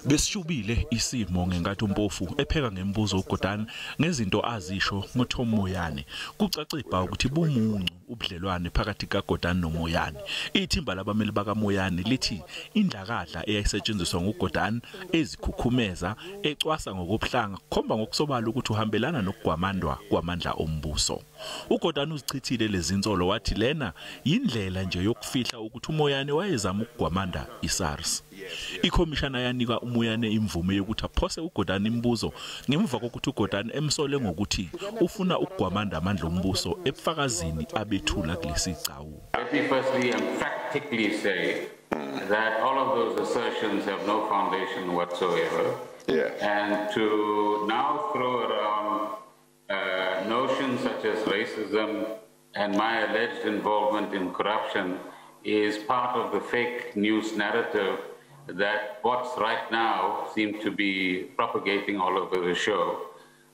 Besishubile isimo ngenkathi uMpofu epheka ngembuzo uGordhan ngezinto azisho ngoTom Moyane. Kucace ibha ukuthi bumuncu ubudlelwane phakathi kaGordhan noMoyane. Ithimba labameli bakaMoyane lithi indlakadla eyayisetshenziswa nguGordhan ezikhukhumeza ecwasa ngokubuhlanga khomba ngokusobala ukuthi uhambelana nokugwamandwa kwamandla ombuso. uGordhan uzichithile lezinsolo wathi lena yindlela nje yokufihla ukuthi uMoyane wayezama ukugwamanda iSARS. IKhomishana yanika uMoyane imvume yokuthi aphose uGordhan imibuzo ngemuva kokuthi uGordhan emsole ngokuthi ufuna ukugwamanda amandla ombuso ebufakazini abethula kulesi gcawu. Let me firstly emphatically say that all of those assertions have no foundation whatsoever. And to now throw around notions such as racism and my alleged involvement in corruption is part of the fake news narrative that bots right now seem to be propagating all over the show.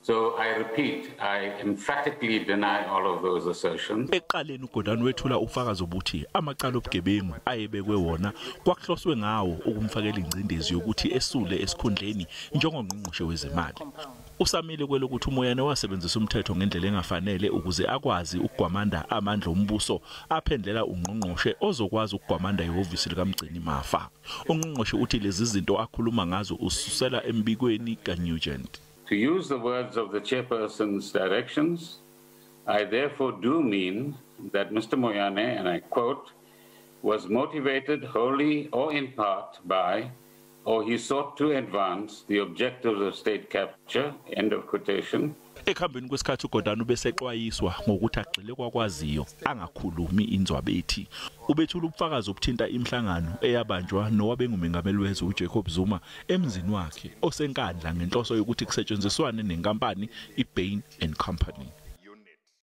So I repeat, I emphatically deny all of those assertions. Eqaleni uGordhan wethula ubufakazi obuthi amacala obugebengu ayebekwe wona kwakuhloswe ngawo ukumfakela ingcindezi yokuthi esule esikhundleni njengongqongqoshe wezemali. Usamile kwelokuthi uMoyane wasebenzisa umthetho ngendlela engafanele ukuze akwazi ukugwamanda amandla ombuso aphendlela ungqongqoshe ozokwazi ukugwamanda ihhovisi likaMgcini Mafa. Ungqongqoshe uthi lezi zinto akhuluma ngazo ususela embikweni kaNugent. To use the words of the chairperson's directions, I therefore do mean that Mr. Moyane, and I quote, was motivated wholly or in part by, or he sought to advance the objectives of state capture, end of quotation. Ekhambeni kwesikhathi uGordhan ubesexwayiswa ngokuthi agxile kwakwaziyo angakhulumi inzwabethi. Ubethula ubufakazi obuthinta imihlangano eyabanjwa nowabengumengameli wezwe uJacob Zuma emzini wakhe osenkandla ngenhloso yokuthi kusetshenziswane nenkampani iBain and Company.